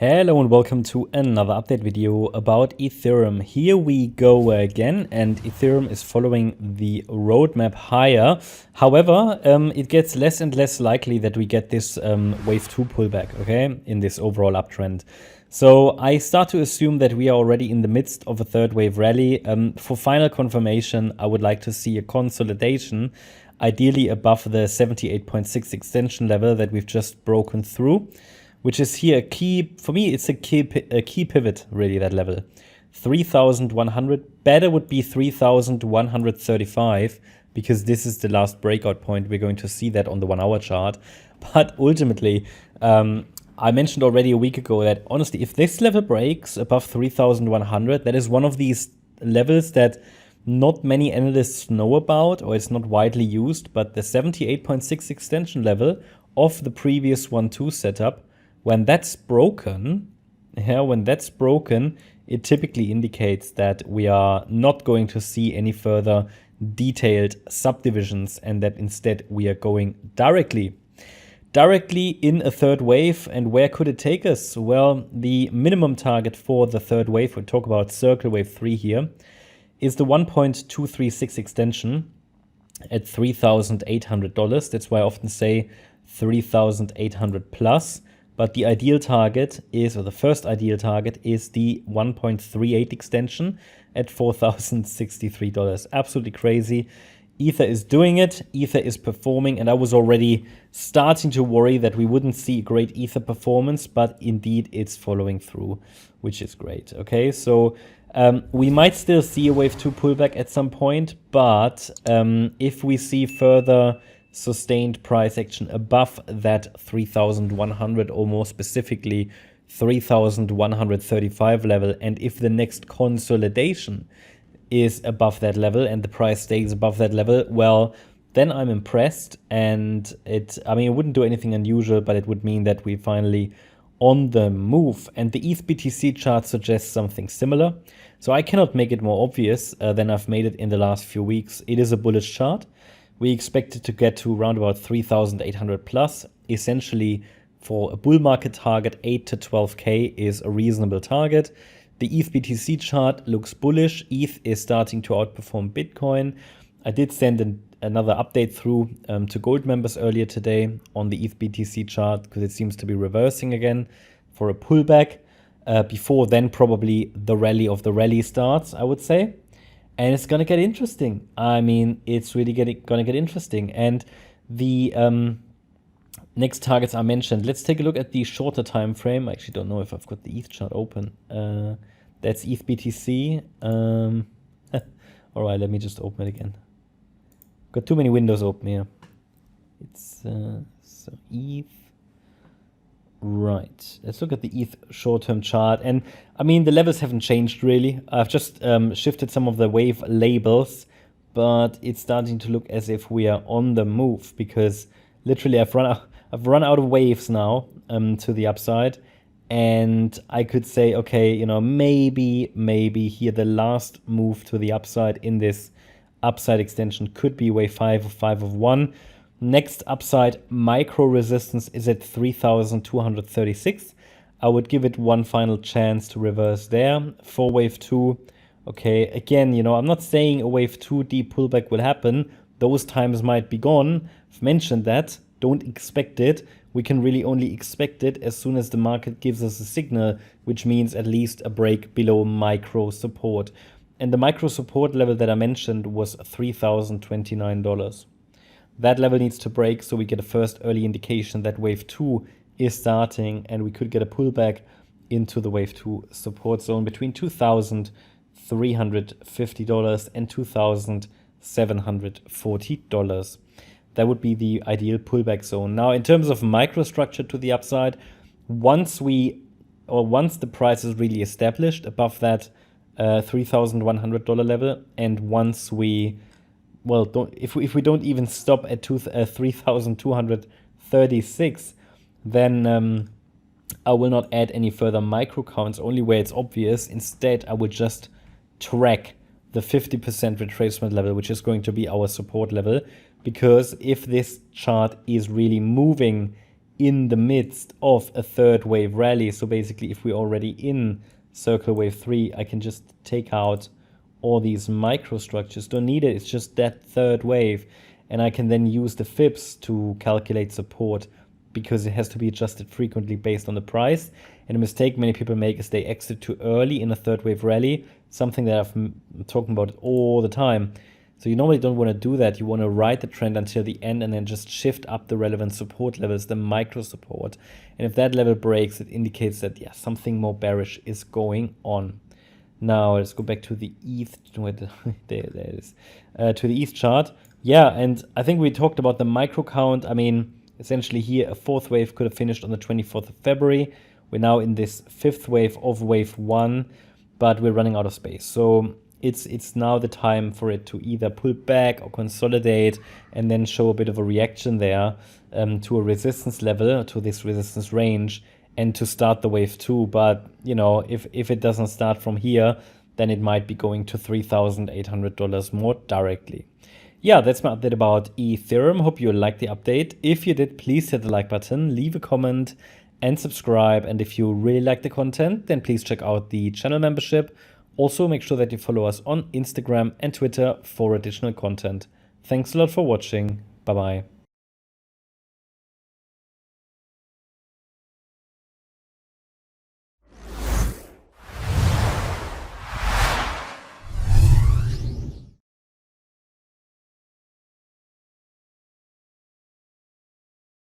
Hello and welcome to another update video about Ethereum. Here we go again, and Ethereum is following the roadmap higher. However, it gets less and less likely that we get this wave 2 pullback, okay, in this overall uptrend. So I start to assume that we are already in the midst of a third wave rally. For final confirmation, I would like to see a consolidation, ideally above the 78.6 extension level that we've just broken through, which is here a key, for me, it's a key pivot, really, that level. 3,100, better would be 3,135, because this is the last breakout point. We're going to see that on the 1 hour chart. But ultimately, I mentioned already a week ago that, honestly, if this level breaks above 3,100, that is one of these levels that not many analysts know about, or it's not widely used, but the 78.6 extension level of the previous 1-2 setup, when that's broken, it typically indicates that we are not going to see any further detailed subdivisions, and that instead we are going directly in a third wave. And where could it take us? Well, the minimum target for the third wave, we'll talk about circle wave 3 here, is the 1.236 extension at $3,800. That's why I often say 3,800 plus. But the ideal target is, or the first ideal target is the 1.38 extension at $4,063. Absolutely crazy. Ether is doing it. Ether is performing. And I was already starting to worry that we wouldn't see great Ether performance, but indeed it's following through, which is great. Okay, so we might still see a wave 2 pullback at some point, but if we see further sustained price action above that 3,100, or more specifically 3,135 level, and if the next consolidation is above that level and the price stays above that level, well, then I'm impressed. And it wouldn't do anything unusual, but it would mean that we finally on the move. And the ETH BTC chart suggests something similar, so I cannot make it more obvious than I've made it in the last few weeks. It is a bullish chart. We expect it to get to around about 3,800 plus. Essentially, for a bull market target, 8 to 12K is a reasonable target. The ETH BTC chart looks bullish. ETH is starting to outperform Bitcoin. I did send another update through to gold members earlier today on the ETH BTC chart, because it seems to be reversing again for a pullback. Before then, probably the rally of the rally starts, I would say. And it's going to get interesting. I mean, it's really going to get interesting. And the next targets I mentioned, let's take a look at the shorter time frame. I actually don't know if I've got the ETH chart open. That's ETH BTC. All right, let me just open it again. Got too many windows open here. It's so ETH. Right, let's look at the ETH short-term chart. And I mean, the levels haven't changed really. I've just shifted some of the wave labels, but it's starting to look as if we are on the move, because literally I've run out of waves now to the upside. And I could say, okay, you know, maybe here the last move to the upside in this upside extension could be wave 5 or 5 of 1. Next upside micro resistance is at 3,236. I would give it one final chance to reverse there. For wave 2, okay, again, you know, I'm not saying a wave 2 deep pullback will happen. Those times might be gone. I've mentioned that. Don't expect it. We can really only expect it as soon as the market gives us a signal, which means at least a break below micro support. And the micro support level that I mentioned was $3,029. That level needs to break, so we get a first early indication that wave 2 is starting, and we could get a pullback into the wave 2 support zone between $2,350 and $2,740. That would be the ideal pullback zone. Now, in terms of microstructure to the upside, once the price is really established above that $3,100 level, and once we, well, if we don't even stop at 3,236, then I will not add any further micro counts, only where it's obvious. Instead, I would just track the 50% retracement level, which is going to be our support level, because if this chart is really moving in the midst of a third wave rally. So basically, if we're already in circle wave 3, I can just take out all these microstructures. Don't need it. It's just that third wave. And I can then use the fibs to calculate support, because it has to be adjusted frequently based on the price. And a mistake many people make is they exit too early in a third wave rally, something that I'm talking about all the time. So you normally don't want to do that. You want to ride the trend until the end and then just shift up the relevant support levels, the micro support. And if that level breaks, it indicates that, yeah, something more bearish is going on. Now let's go back to the ETH. There it is. To the ETH chart. Yeah, and I think we talked about the micro count. I mean, essentially here a fourth wave could have finished on the 24th of February. We're now in this fifth wave of wave 1, but we're running out of space. So it's now the time for it to either pull back or consolidate and then show a bit of a reaction there to a resistance level, to this resistance range, and to start the wave 2. But, you know, if it doesn't start from here, then it might be going to $3,800 more directly. Yeah, that's my update about Ethereum. Hope you liked the update. If you did, please hit the like button, leave a comment, and subscribe. And if you really like the content, then please check out the channel membership. Also, make sure that you follow us on Instagram and Twitter for additional content. Thanks a lot for watching. Bye-bye.